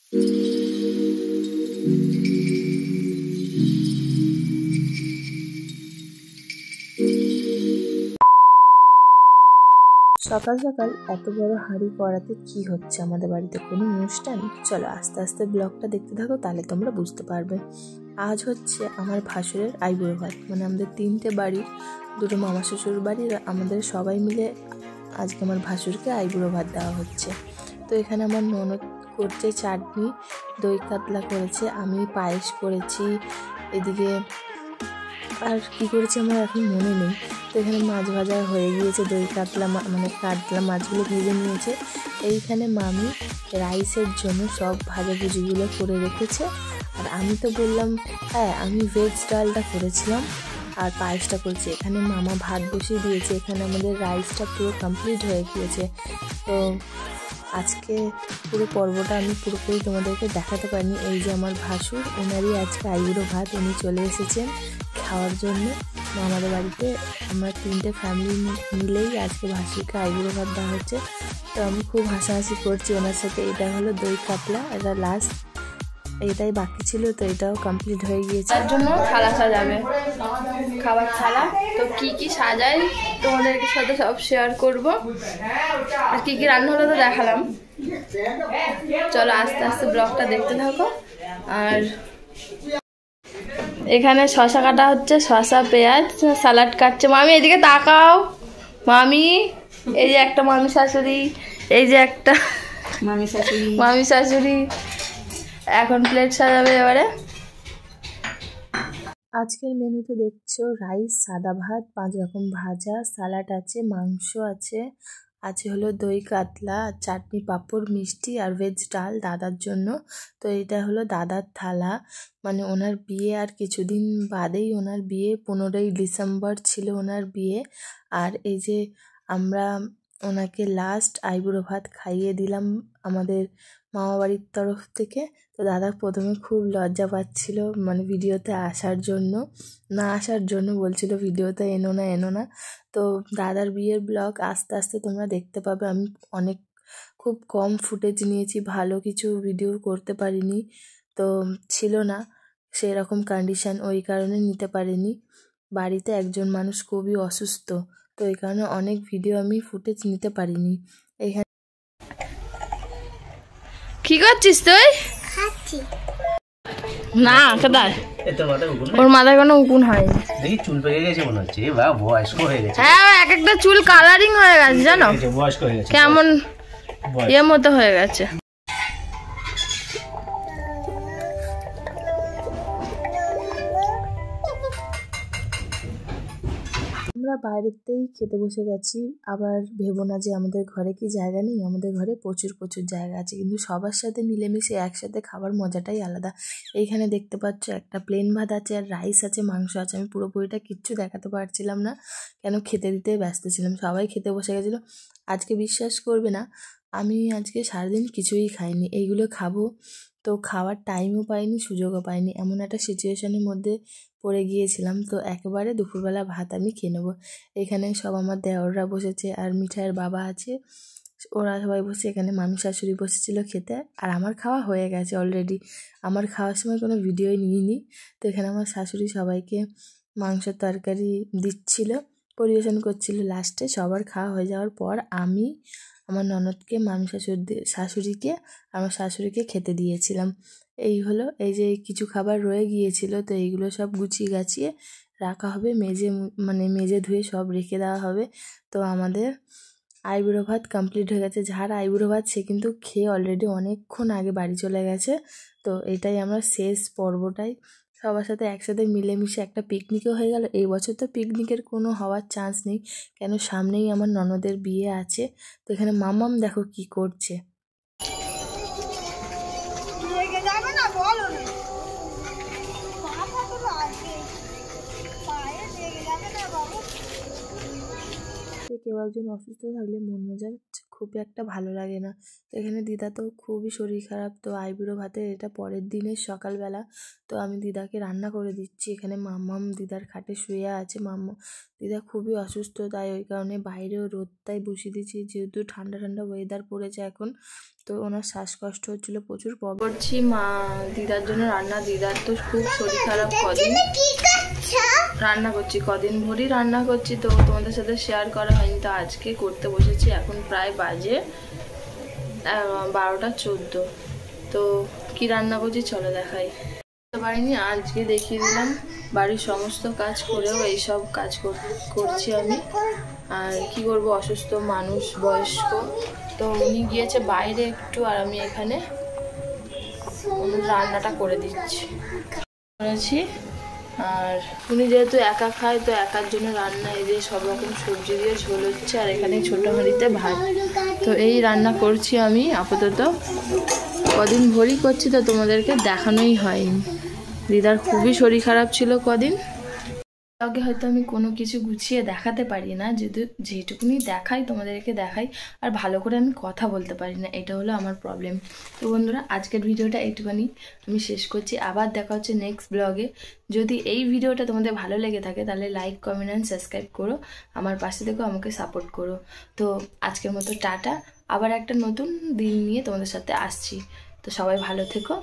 সকাল সকাল এত বড় হাঁড়ি কড়াতে কি হচ্ছে আমাদের বাড়িতে? কোনো অনুষ্ঠান? চলো আস্তে আস্তে ব্লগটা দেখতে থাকো, তাহলে তোমরা বুঝতে পারবে। আজ হচ্ছে আমার ভাসুরের আইবুড়ো ভাত, মানে আমাদের 3টে বাড়ি, 2টো মামা শ্বশুর বাড়ি, আমাদের সবাই মিলে আজকে আমার ভাসুরকে আইবুড়ো ভাত দেওয়া হচ্ছে। তো এখানে আমার ননদ করছে চাটনি, দই কাতলা করেছে, আমি পায়েস করেছি, এদিকে আর কি করেছি আমার এখন মনে নেই। তো এখানে মাছ ভাজা হয়ে গিয়েছে, দই কাতলা মানে কাতলা মাছগুলো ভেজে নিয়েছে। এইখানে মামি রাইসের জন্য সব ভাজাভুজিগুলো করে রেখেছে। আর আমি তো বললাম হ্যাঁ আমি ভেজ ডালটা করেছিলাম আর পায়েসটা করেছি। এখানে মামা ভাত বসিয়ে দিয়েছে, এখানে আমাদের রাইসটা পুরো কমপ্লিট হয়ে গিয়েছে। তো আজকে পুরো পর্বটা আমি পুরোপুরি তোমাদেরকে দেখাতে পারিনি। এই যে আমার ভাসুর, ওনারই আজকে আইবুড়ো ভাত, উনি চলে এসেছেন খাওয়ার জন্য। আমাদের বাড়িতে আমরা 3টে ফ্যামিলি মিলেই আজকে ভাসুরকে আইবুড়ো ভাত দেওয়া হচ্ছে। তো আমি খুব হাসাহাসি করছি ওনার সাথে। এটা হলো দই কাতলা, এটা লাস্ট, এটাই বাকি ছিল, তো এটাও কমপ্লিট হয়ে গিয়েছে। তার জন্য থালা সাজাবে, খাবার থালা। তো কি কি সাজাই তোমাদের সাথে সব শেয়ার করব, আর কি কি রান্না হলো তো দেখালাম। চলো আস্তে আস্তে ব্লগটা দেখতে থাকো। আর এখানে শসা কাটা হচ্ছে, শসা পেঁয়াজ স্যালাড কাটছে মামি। এদিকে তাকাও মামি, এই যে একটা মামি শাশুড়ি, এই যে একটা মামি শাশুড়ি। এখন প্লেট সাজাবে এবারে। আজকের মেনুতে দেখছো রাইস, সাদা ভাত, 5 রকম ভাজা, স্যালাড আছে, মাংস আছে, আছে হলো দই কাতলা, চাটনি, পাঁপড়, মিষ্টি আর ভেজ ডাল দাদার জন্য। তো এটা হলো দাদার থালা, মানে ওনার বিয়ে আর কিছুদিন বাদেই ওনার বিয়ে, 15ই ডিসেম্বর ছিল ওনার বিয়ে। আর এই যে আমরা ওনাকে লাস্ট আইবুড়ো ভাত খাইয়ে দিলাম আমাদের মামাবাড়ির তরফ থেকে। তো দাদা প্রথমে খুব লজ্জা পাচ্ছিল, মানে ভিডিওতে আসার জন্য, না আসার জন্য বলছিল ভিডিওতে এনো না। তো দাদার বিয়ের ব্লগ আস্তে আস্তে তোমরা দেখতে পাবে। আমি খুব কম ফুটেজ নিয়েছি, ভালো কিছু ভিডিও করতে পারিনি, তো ছিল না সেরকম কন্ডিশন, ওই কারণে নিতে পারিনি। বাড়িতে একজন মানুষ খুবই অসুস্থ, তো এই কারণে অনেক ভিডিও আমি ফুটেজ নিতে পারিনি। এইখানে কি করছিস তুই? না কেদার, ওর মাথায় কোনো উকুন হয়নি, দেখি চুল পেকে গেছে মনে হচ্ছে। বা বয়স্ক হয়ে গেছে। হ্যাঁ এক একটা চুল কালারিং হয়ে গেছে জানো, বয়স্ক হয়ে গেছে, কেমন ইয়ে মতো হয়ে গেছে। আমরা বাইরেতেই খেতে বসে গেছি। আবার ভেবো না যে আমাদের ঘরে কি জায়গা নেই, আমাদের ঘরে প্রচুর জায়গা আছে, কিন্তু সবার সাথে মিলেমিশে একসাথে খাবার মজাটাই আলাদা। এইখানে দেখতে পাচ্ছ একটা প্লেন ভাত আছে, আর রাইস আছে, মাংস আছে। আমি পুরোপুরিটা কিচ্ছু দেখাতে পারছিলাম না, কেন খেতে দিতে ব্যস্ত ছিলাম, সবাই খেতে বসে গেছিলো। আজকে বিশ্বাস করবে না, আমি আজকে সারাদিন কিছুই খাইনি, এইগুলো খাবো তো খাওয়ার টাইমও পাইনি, সুযোগও পাইনি, এমন একটা সিচুয়েশনের মধ্যে পড়ে গিয়েছিলাম। তো একেবারে দুপুরবেলা ভাত আমি খেয়ে নেবো। এখানে সব আমার দেওররা বসেছে, আর মিঠাইয়ের বাবা আছে, ওরা সবাই বসে। এখানে মামি শাশুড়ি বসেছিল খেতে, আর আমার খাওয়া হয়ে গেছে অলরেডি। আমার খাওয়ার সময় কোনো ভিডিওই নিইনি। তো এখানে আমার শাশুড়ি সবাইকে মাংসের তরকারি দিচ্ছিল, পরিবেশন করছিল। লাস্টে সবার খাওয়া হয়ে যাওয়ার পর আমি আমার ননদকে, মামি শাশুড়িকে, আমার শাশুড়িকে খেতে দিয়েছিলাম। এই হলো, এই যে কিছু খাবার রয়ে গিয়েছিল, তো এইগুলো সব গুছিয়ে গাছিয়ে রাখা হবে, মেজে ধুয়ে সব রেখে দেওয়া হবে। তো আমাদের আইবুড়ো ভাত কমপ্লিট হয়ে গেছে। যার আইবুড়ো ভাত সে কিন্তু খেয়ে অলরেডি অনেকক্ষণ আগে বাড়ি চলে গেছে। তো এটাই আমরা শেষ পর্বটাই সবার সাথে একসাথে মিলেমিশে একটা পিকনিকও হয়ে গেল। এই বছর তো পিকনিকের কোনো হওয়ার চান্স নেই, কেন সামনেই আমার ননদের বিয়ে আছে। তো এখানে মামাম দেখো কি করছে। কেউ একজন অসুস্থ থাকলে মন মেজাজ খুব একটা ভালো লাগে না। তো এখানে দিদা তো খুবই শরীর খারাপ, তো আইবুড়ো ভাতের এটা পরের দিনের সকালবেলা। তো আমি দিদাকে রান্না করে দিচ্ছি। এখানে মাম্মাম দিদার খাটে শুয়ে আছে। দিদা খুবই অসুস্থ, তাই ওই কারণে বাইরেও রোদটাই বসিয়ে দিচ্ছি, যেহেতু ঠান্ডা ঠান্ডা ওয়েদার পড়েছে এখন। তো ওনার শ্বাসকষ্ট হচ্ছিলো প্রচুর। করছি মা দিদার জন্য রান্না। দিদার তো খুব শরীর খারাপ, কদিন রান্না করছি, কদিন ভরই রান্না করছি, তো তোমাদের সাথে শেয়ার করা হয়নি। তো আজকে করতে বসেছি। এখন প্রায় বাজে 12টা 14। তো কি রান্না করছি চলো দেখাই। পারিনি, আজকে দেখিয়ে দিলাম। বাড়ির সমস্ত কাজ করেও এইসব কাজ করছি আমি। আর কি করব, অসুস্থ মানুষ, বয়স্ক, তো উনি গিয়েছে বাইরে একটু, আর আমি এখানে রান্নাটা করে দিচ্ছি করেছি। আর উনি যেহেতু একা খায়, তো একার জন্য রান্না এই যে সব রকম সবজি দিয়ে ঝোল হচ্ছে, আর এখানে ছোটো হাঁড়িতে ভাত। তো এই রান্না করছি আমি আপাতত, কদিন ভরি করছি, তো তোমাদেরকে দেখানোই হয়নি। দিদার খুবই শরীর খারাপ ছিল কদিন। আগে হয়তো আমি কোনো কিছু গুছিয়ে দেখাতে পারি না, যেটুকুনি দেখাই তোমাদেরকে দেখাই, আর ভালো করে আমি কথা বলতে পারি না, এটা হলো আমার প্রবলেম। তো বন্ধুরা, আজকের ভিডিওটা একটুখানি আমি শেষ করছি। আবার দেখা হচ্ছে নেক্সট ব্লগে। যদি এই ভিডিওটা তোমাদের ভালো লেগে থাকে তাহলে লাইক, কমেন্ট অ্যান্ড সাবস্ক্রাইব করো, আমার পাশে থেকেও আমাকে সাপোর্ট করো। তো আজকের মতো টাটা, আবার একটা নতুন দিন নিয়ে তোমাদের সাথে আসছি। তো সবাই ভালো থেকো।